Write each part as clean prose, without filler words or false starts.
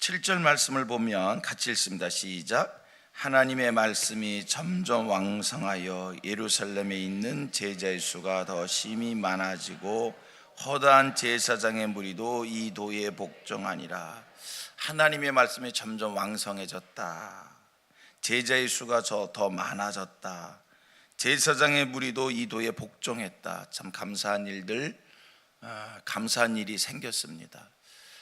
7절 말씀을 보면 같이 읽습니다. 시작. 하나님의 말씀이 점점 왕성하여 예루살렘에 있는 제자의 수가 더 심히 많아지고 허다한 제사장의 무리도 이 도에 복종하니라. 하나님의 말씀이 점점 왕성해졌다. 제자의 수가 더 많아졌다. 제사장의 무리도 이 도에 복종했다. 참 감사한 일들, 감사한 일이 생겼습니다.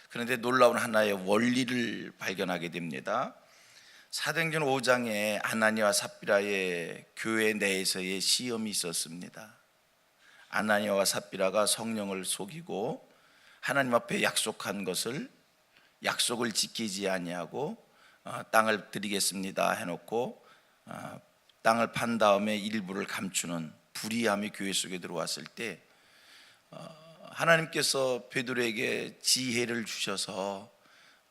그런데 놀라운 하나의 원리를 발견하게 됩니다. 사도행전 5장에 아나니아와 삽비라의 교회 내에서의 시험이 있었습니다. 아나니아와 삽비라가 성령을 속이고 하나님 앞에 약속한 것을 약속을 지키지 아니하고 땅을 드리겠습니다 해놓고 땅을 판 다음에 일부를 감추는 불의함이 교회 속에 들어왔을 때 하나님께서 베드로에게 지혜를 주셔서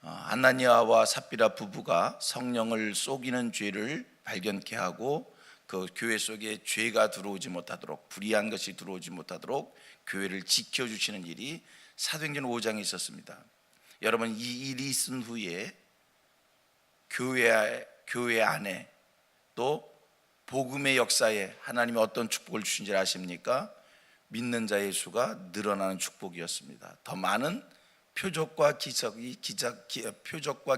아나니아와 삽비라 부부가 성령을 속이는 죄를 발견케 하고 그 교회 속에 죄가 들어오지 못하도록, 불의한 것이 들어오지 못하도록 교회를 지켜주시는 일이 사도행전 5장에 있었습니다. 여러분, 이 일이 있은 후에 교회 안에 또 복음의 역사에 하나님이 어떤 축복을 주신지 아십니까? 믿는 자의 수가 늘어나는 축복이었습니다. 더 많은 표적과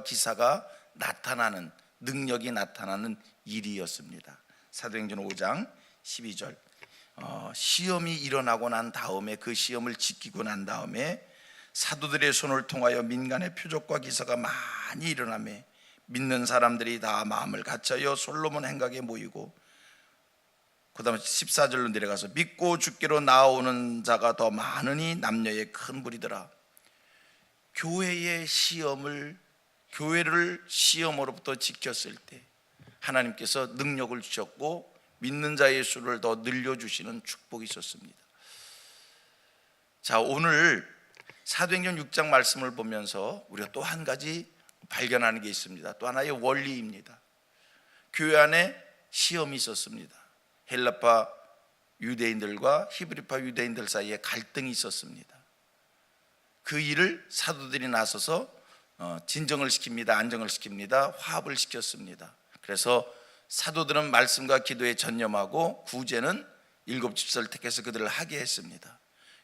기사가 나타나는, 능력이 나타나는 일이었습니다. 사도행전 5장 12절. 시험이 일어나고 난 다음에, 그 시험을 지키고 난 다음에 사도들의 손을 통하여 민간의 표적과 기사가 많이 일어나며 믿는 사람들이 다 마음을 같이하여 솔로몬 행각에 모이고, 그 다음에 14절로 내려가서 믿고 죽기로 나오는 자가 더 많으니 남녀의 큰 무리더라. 교회의 시험을, 교회를 시험으로부터 지켰을 때 하나님께서 능력을 주셨고 믿는 자의 수를 더 늘려주시는 축복이 있었습니다. 자, 오늘 사도행전 6장 말씀을 보면서 우리가 또 한 가지 발견하는 게 있습니다. 또 하나의 원리입니다. 교회 안에 시험이 있었습니다. 헬라파 유대인들과 히브리파 유대인들 사이에 갈등이 있었습니다. 그 일을 사도들이 나서서 진정을 시킵니다. 안정을 시킵니다. 화합을 시켰습니다. 그래서 사도들은 말씀과 기도에 전념하고 구제는 7 집사를 택해서 그들을 하게 했습니다.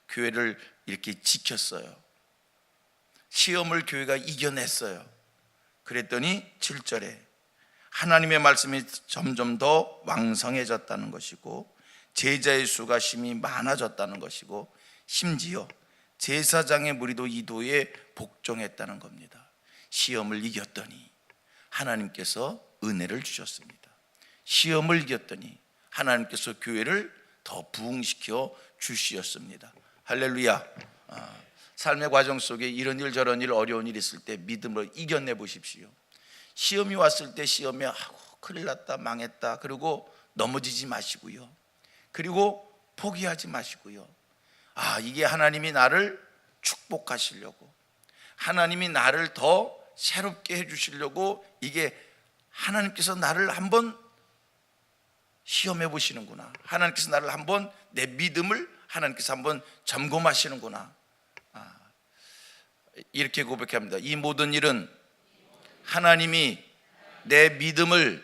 교회를 이렇게 지켰어요. 시험을 교회가 이겨냈어요. 그랬더니 7절에 하나님의 말씀이 점점 더 왕성해졌다는 것이고 제자의 수가 심히 많아졌다는 것이고 심지어 제사장의 무리도 이 도에 복종했다는 겁니다. 시험을 이겼더니 하나님께서 은혜를 주셨습니다. 시험을 이겼더니 하나님께서 교회를 더 부흥시켜 주셨습니다. 할렐루야. 삶의 과정 속에 이런 일 저런 일 어려운 일 있을 때 믿음으로 이겨내 보십시오. 시험이 왔을 때 시험에 큰일 났다, 망했다, 그리고 넘어지지 마시고요. 그리고 포기하지 마시고요. 이게 하나님이 나를 축복하시려고, 하나님이 나를 더 새롭게 해주시려고, 이게 하나님께서 나를 한번 시험해 보시는구나, 하나님께서 나를 한번, 내 믿음을 하나님께서 한번 점검하시는구나, 이렇게 고백합니다. 이 모든 일은 하나님이 내 믿음을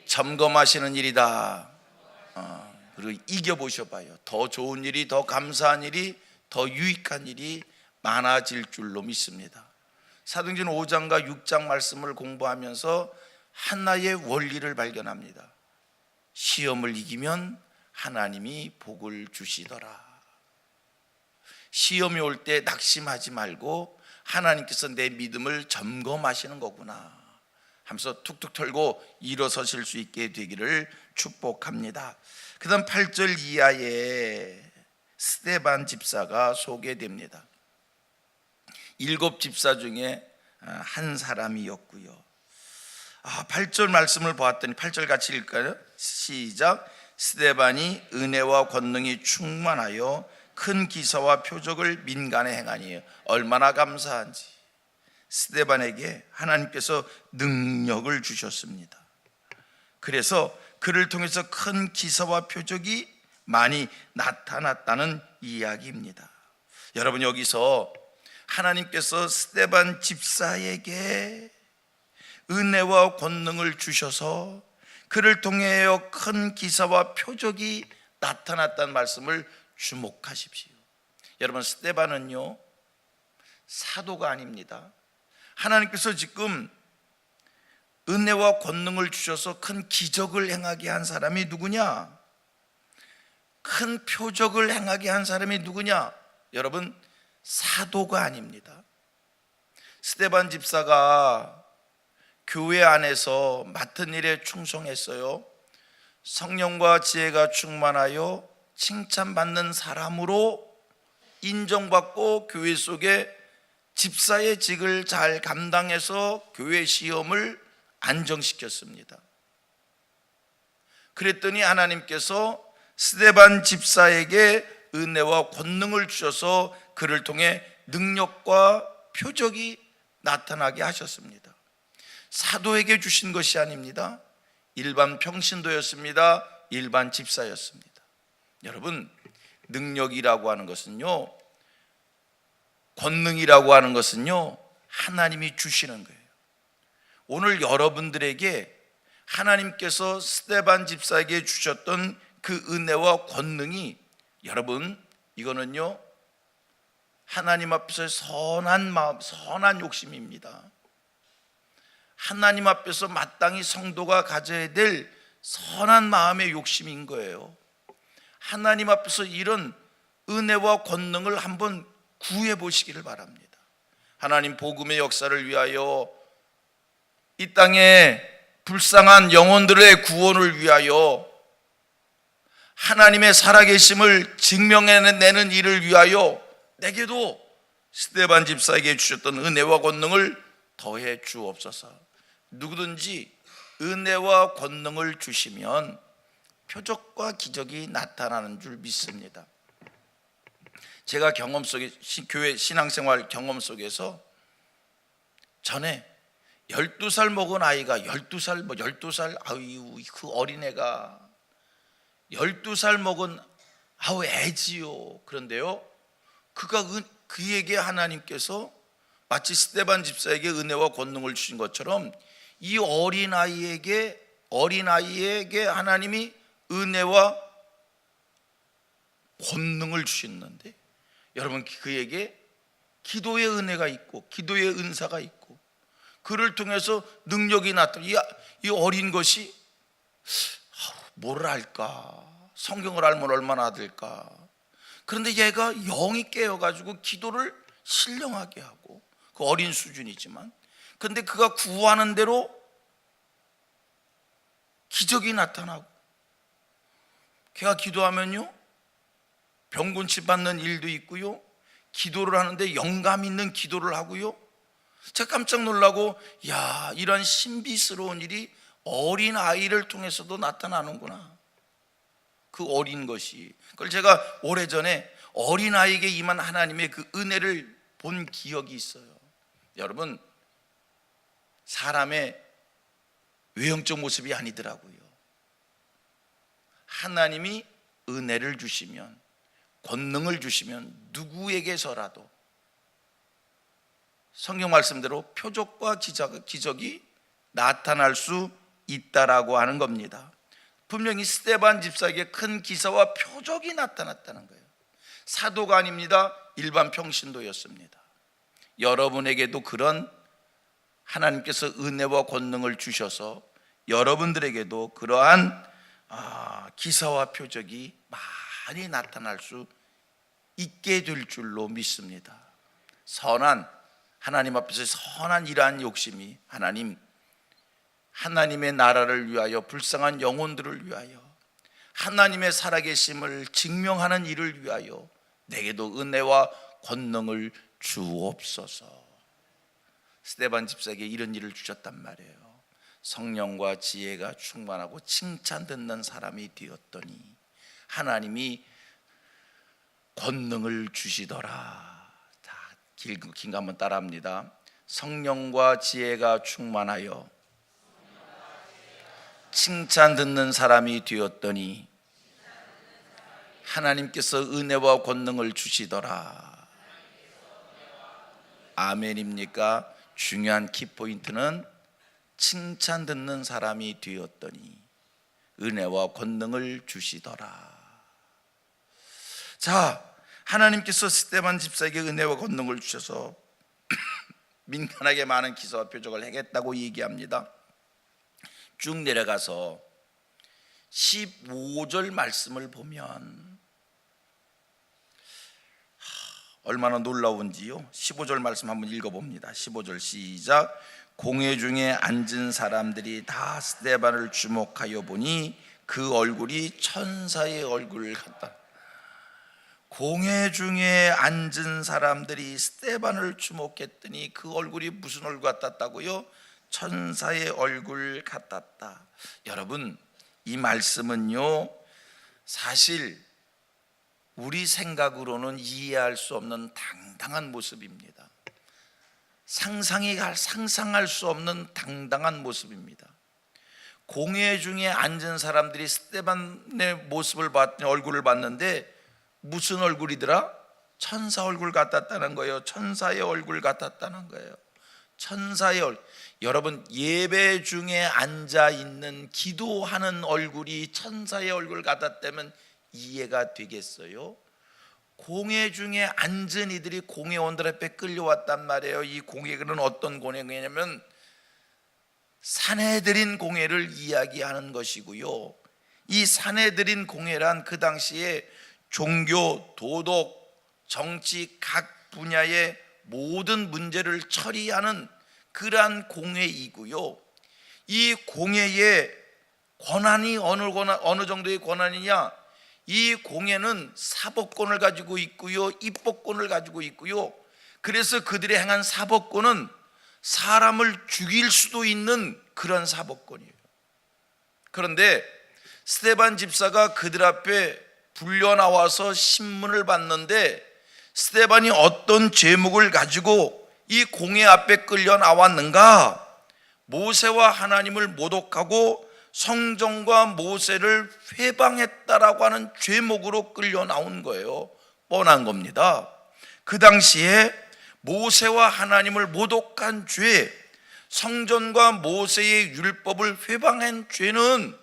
점검하시는 일이다. 그리고 이겨보셔봐요. 더 좋은 일이, 더 감사한 일이, 더 유익한 일이 많아질 줄로 믿습니다. 사도행전 5장과 6장 말씀을 공부하면서 하나의 원리를 발견합니다. 시험을 이기면 하나님이 복을 주시더라. 시험이 올 때 낙심하지 말고 하나님께서 내 믿음을 점검하시는 거구나 하면서 툭툭 털고 일어서실 수 있게 되기를 축복합니다. 그 다음 8절 이하에 스데반 집사가 소개됩니다. 7 집사 중에 한 사람이었고요. 8절 말씀을 보았더니 8절 같이 읽을까요? 시작. 스데반이 은혜와 권능이 충만하여 큰 기사와 표적을 민간에 행하니 얼마나 감사한지. 스데반에게 하나님께서 능력을 주셨습니다. 그래서 그를 통해서 큰 기사와 표적이 많이 나타났다는 이야기입니다. 여러분, 여기서 하나님께서 스데반 집사에게 은혜와 권능을 주셔서 그를 통하여 큰 기사와 표적이 나타났다는 말씀을 주목하십시오. 여러분, 스데반은요 사도가 아닙니다. 하나님께서 지금 은혜와 권능을 주셔서 큰 기적을 행하게 한 사람이 누구냐? 큰 표적을 행하게 한 사람이 누구냐? 여러분, 사도가 아닙니다. 스데반 집사가 교회 안에서 맡은 일에 충성했어요. 성령과 지혜가 충만하여 칭찬받는 사람으로 인정받고 교회 속에 집사의 직을 잘 감당해서 교회 시험을 안정시켰습니다. 그랬더니 하나님께서 스데반 집사에게 은혜와 권능을 주셔서 그를 통해 능력과 표적이 나타나게 하셨습니다. 사도에게 주신 것이 아닙니다. 일반 평신도였습니다. 일반 집사였습니다. 여러분, 능력이라고 하는 것은요, 권능이라고 하는 것은요, 하나님이 주시는 거예요. 오늘 여러분들에게 하나님께서 스데반 집사에게 주셨던 그 은혜와 권능이, 여러분, 이거는요 하나님 앞에서 선한 마음, 선한 욕심입니다. 하나님 앞에서 마땅히 성도가 가져야 될 선한 마음의 욕심인 거예요. 하나님 앞에서 이런 은혜와 권능을 한번 구해 보시기를 바랍니다. 하나님 복음의 역사를 위하여, 이 땅에 불쌍한 영혼들의 구원을 위하여, 하나님의 살아계심을 증명해내는 일을 위하여 내게도 스데반 집사에게 주셨던 은혜와 권능을 더해 주옵소서. 누구든지 은혜와 권능을 주시면 표적과 기적이 나타나는 줄 믿습니다. 제가 경험 속에, 교회 신앙생활 경험 속에서 전에 12살 먹은 아이가 12살 아유 그 어린애가 12살 먹은 애지요. 그런데요, 그에게 하나님께서 마치 스데반 집사에게 은혜와 권능을 주신 것처럼 이 어린아이에게 하나님이 은혜와 권능을 주셨는데, 여러분, 그에게 기도의 은혜가 있고 기도의 은사가 있고 그를 통해서 능력이 나타나. 이 어린 것이 뭘 알까? 성경을 알면 얼마나 될까? 그런데 얘가 영이 깨어가지고 기도를 신령하게 하고, 그 어린 수준이지만, 근데 그가 구하는 대로 기적이 나타나고, 걔가 기도하면요 병곤치 받는 일도 있고요, 기도를 하는데 영감 있는 기도를 하고요. 제가 깜짝 놀라고, 야, 이런 신비스러운 일이 어린 아이를 통해서도 나타나는구나. 그 어린 것이, 그걸 제가 오래전에 어린 아이에게 임한 하나님의 그 은혜를 본 기억이 있어요. 여러분, 사람의 외형적 모습이 아니더라고요. 하나님이 은혜를 주시면, 권능을 주시면 누구에게서라도 성경 말씀대로 표적과 기적이 나타날 수 있다라고 하는 겁니다. 분명히 스데반 집사에게 큰 기사와 표적이 나타났다는 거예요. 사도가 아닙니다. 일반 평신도였습니다. 여러분에게도 그런 하나님께서 은혜와 권능을 주셔서 여러분들에게도 그러한 기사와 표적이 많이 나타날 수 있게 될 줄로 믿습니다. 하나님 앞에서 선한 이러한 욕심이, 하나님의 나라를 위하여, 불쌍한 영혼들을 위하여, 하나님의 살아계심을 증명하는 일을 위하여 내게도 은혜와 권능을 주옵소서. 스데반 집사에게 이런 일을 주셨단 말이에요. 성령과 지혜가 충만하고 칭찬 듣는 사람이 되었더니 하나님이 권능을 주시더라. 긴 거 한번 따라합니다. 성령과 지혜가 충만하여 칭찬 듣는 사람이 되었더니 하나님께서 은혜와 권능을 주시더라. 아멘입니까? 중요한 키포인트는 칭찬 듣는 사람이 되었더니 은혜와 권능을 주시더라. 자, 하나님께서 스데반 집사에게 은혜와 권능을 주셔서 민간하게 많은 기사와 표적을 행했다고 얘기합니다. 쭉 내려가서 15절 말씀을 보면 얼마나 놀라운지요. 15절 말씀 한번 읽어봅니다. 15절 시작. 공회 중에 앉은 사람들이 다 스데반을 주목하여 보니 그 얼굴이 천사의 얼굴 같다. 공회 중에 앉은 사람들이 스데반을 주목했더니 그 얼굴이 무슨 얼굴 같았다고요? 천사의 얼굴 같았다. 여러분, 이 말씀은요, 사실 우리 생각으로는 이해할 수 없는 당당한 모습입니다. 상상할 수 없는 당당한 모습입니다. 공회 중에 앉은 사람들이 스데반의 모습을 얼굴을 봤는데 무슨 얼굴이더라? 천사 얼굴 같았다는 거예요. 천사의 얼굴 같았다는 거예요. 천사의 얼굴. 여러분, 예배 중에 앉아 있는 기도하는 얼굴이 천사의 얼굴 같았다면 이해가 되겠어요? 공회 중에 앉은 이들이 공회원들 앞에 끌려왔단 말이에요. 이 공회는 어떤 공회냐면 산헤드린 공회를 이야기하는 것이고요. 이 산헤드린 공회란 그 당시에 종교, 도덕, 정치 각 분야의 모든 문제를 처리하는 그러한 공회이고요. 이 공회의 권한이 어느 정도의 권한이냐? 이 공회는 사법권을 가지고 있고요, 입법권을 가지고 있고요. 그래서 그들이 행한 사법권은 사람을 죽일 수도 있는 그런 사법권이에요. 그런데 스데반 집사가 그들 앞에 불려 나와서 신문을 봤는데 스데반이 어떤 죄목을 가지고 이 공회 앞에 끌려 나왔는가? 모세와 하나님을 모독하고 성전과 모세를 회방했다라고 하는 죄목으로 끌려 나온 거예요. 뻔한 겁니다. 그 당시에 모세와 하나님을 모독한 죄, 성전과 모세의 율법을 회방한 죄는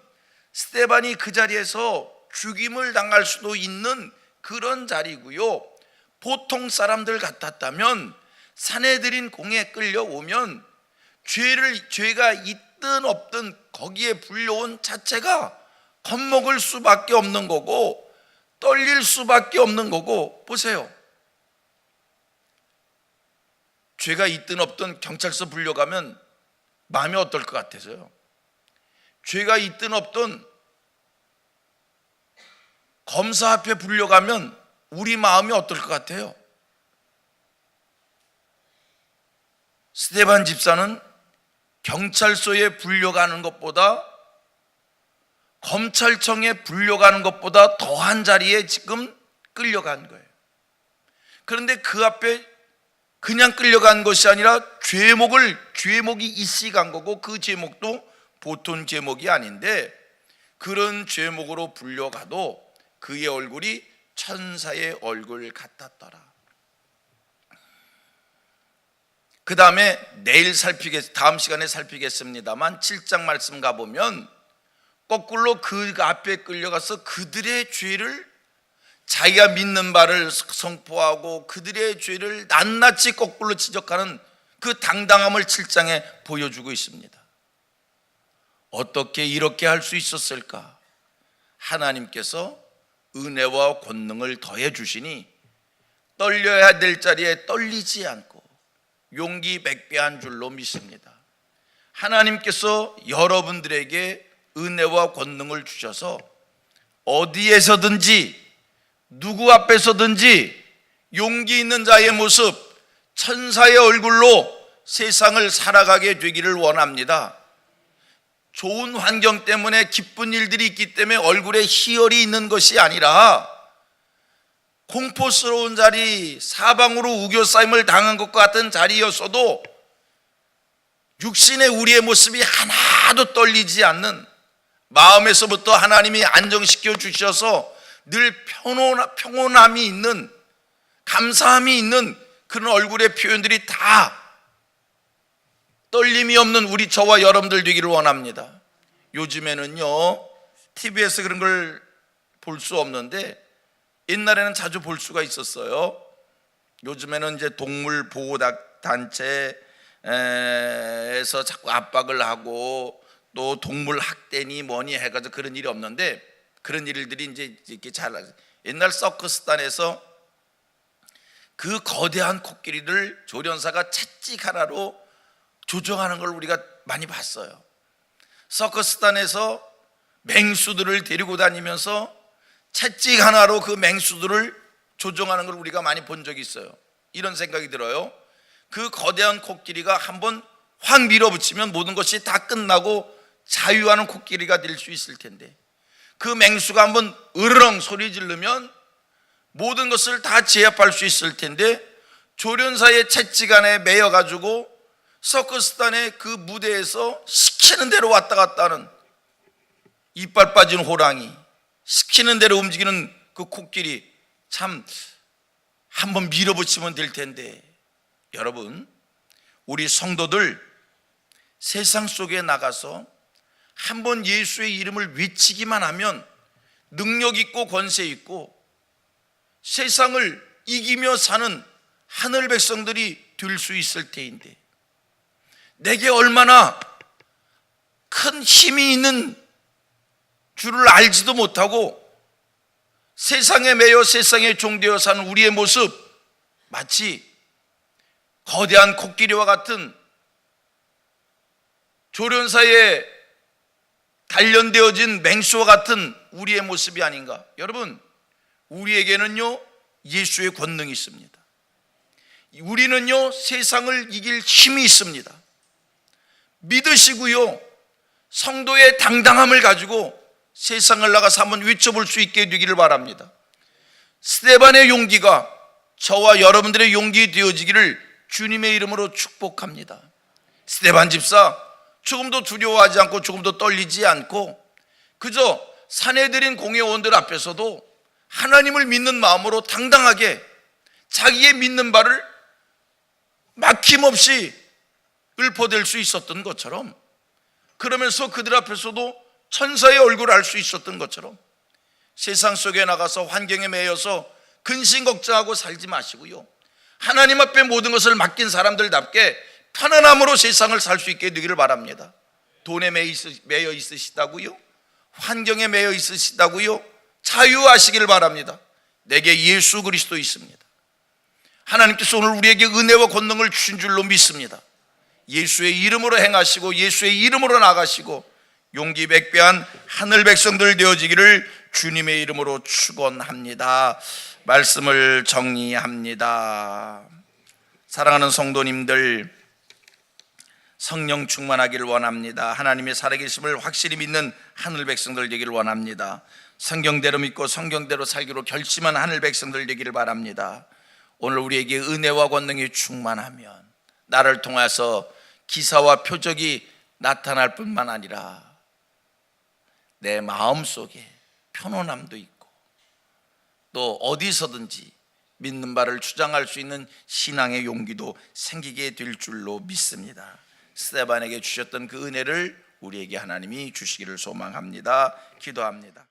스데반이 그 자리에서 죽임을 당할 수도 있는 그런 자리고요. 보통 사람들 같았다면 산헤드린 공회에 끌려오면 죄가 있든 없든 거기에 불려온 자체가 겁먹을 수밖에 없는 거고 떨릴 수밖에 없는 거고. 보세요, 죄가 있든 없든 경찰서 불려가면 마음이 어떨 것 같아서요? 죄가 있든 없든 검사 앞에 불려가면 우리 마음이 어떨 것 같아요? 스데반 집사는 경찰서에 불려가는 것보다, 검찰청에 불려가는 것보다 더한 자리에 지금 끌려간 거예요. 그런데 그 앞에 그냥 끌려간 것이 아니라 죄목이 있이간 거고, 그 죄목도 보통 죄목이 아닌데 그런 죄목으로 불려가도 그의 얼굴이 천사의 얼굴 같았더라. 그 다음에 다음 시간에 살피겠습니다만 7장 말씀 가보면 거꾸로 그 앞에 끌려가서 그들의 죄를, 자기가 믿는 바를 선포하고 그들의 죄를 낱낱이 거꾸로 지적하는 그 당당함을 7장에 보여주고 있습니다. 어떻게 이렇게 할 수 있었을까? 하나님께서 은혜와 권능을 더해 주시니 떨려야 될 자리에 떨리지 않고 용기 백배한 줄로 믿습니다. 하나님께서 여러분들에게 은혜와 권능을 주셔서 어디에서든지 누구 앞에서든지 용기 있는 자의 모습, 천사의 얼굴로 세상을 살아가게 되기를 원합니다. 좋은 환경 때문에 기쁜 일들이 있기 때문에 얼굴에 희열이 있는 것이 아니라 공포스러운 자리, 사방으로 우겨싸임을 당한 것과 같은 자리였어도 육신의 우리의 모습이 하나도 떨리지 않는, 마음에서부터 하나님이 안정시켜 주셔서 늘 평온함이 있는, 감사함이 있는 그런 얼굴의 표현들이 다 떨림이 없는 우리 저와 여러분들 되기를 원합니다. 요즘에는요 TV에서 그런 걸 볼 수 없는데 옛날에는 자주 볼 수가 있었어요. 요즘에는 이제 동물 보호 단체에서 자꾸 압박을 하고 또 동물 학대니 뭐니 해가지고 그런 일이 없는데, 그런 일들이 이제 이렇게 옛날 서커스단에서 그 거대한 코끼리를 조련사가 채찍 하나로 조종하는 걸 우리가 많이 봤어요. 서커스단에서 맹수들을 데리고 다니면서 채찍 하나로 그 맹수들을 조종하는 걸 우리가 많이 본 적이 있어요. 이런 생각이 들어요. 그 거대한 코끼리가 한번 확 밀어붙이면 모든 것이 다 끝나고 자유하는 코끼리가 될 수 있을 텐데, 그 맹수가 한번 으르렁 소리 지르면 모든 것을 다 제압할 수 있을 텐데, 조련사의 채찍 안에 매여가지고 서커스단의 그 무대에서 시키는 대로 왔다 갔다 하는 이빨 빠진 호랑이, 시키는 대로 움직이는 그 코끼리, 참 한번 밀어붙이면 될 텐데. 여러분, 우리 성도들 세상 속에 나가서 한번 예수의 이름을 외치기만 하면 능력 있고 권세 있고 세상을 이기며 사는 하늘 백성들이 될 수 있을 테인데, 내게 얼마나 큰 힘이 있는 줄을 알지도 못하고 세상에 매여 세상에 종되어 사는 우리의 모습, 마치 거대한 코끼리와 같은 조련사에 단련되어진 맹수와 같은 우리의 모습이 아닌가. 여러분, 우리에게는요 예수의 권능이 있습니다. 우리는요 세상을 이길 힘이 있습니다. 믿으시고요, 성도의 당당함을 가지고 세상을 나가서 한번 외쳐볼 수 있게 되기를 바랍니다. 스데반의 용기가 저와 여러분들의 용기 되어지기를 주님의 이름으로 축복합니다. 스데반 집사 조금도 두려워하지 않고 조금도 떨리지 않고 그저 사내들인 공회원들 앞에서도 하나님을 믿는 마음으로 당당하게 자기의 믿는 바를 막힘없이 읊어댈 수 있었던 것처럼, 그러면서 그들 앞에서도 천사의 얼굴을 알 수 있었던 것처럼, 세상 속에 나가서 환경에 매여서 근심 걱정하고 살지 마시고요, 하나님 앞에 모든 것을 맡긴 사람들답게 편안함으로 세상을 살 수 있게 되기를 바랍니다. 돈에 매여 있으시다고요? 환경에 매여 있으시다고요? 자유하시기를 바랍니다. 내게 예수 그리스도 있습니다. 하나님께서 오늘 우리에게 은혜와 권능을 주신 줄로 믿습니다. 예수의 이름으로 행하시고 예수의 이름으로 나가시고 용기 백배한 하늘 백성들 되어지기를 주님의 이름으로 축원합니다. 말씀을 정리합니다. 사랑하는 성도님들, 성령 충만하기를 원합니다. 하나님의 살아계심을 확실히 믿는 하늘 백성들 되기를 원합니다. 성경대로 믿고 성경대로 살기로 결심한 하늘 백성들 되기를 바랍니다. 오늘 우리에게 은혜와 권능이 충만하면 나를 통해서 기사와 표적이 나타날 뿐만 아니라 내 마음속에 편안함도 있고 또 어디서든지 믿는 바를 주장할 수 있는 신앙의 용기도 생기게 될 줄로 믿습니다. 스데반에게 주셨던 그 은혜를 우리에게 하나님이 주시기를 소망합니다. 기도합니다.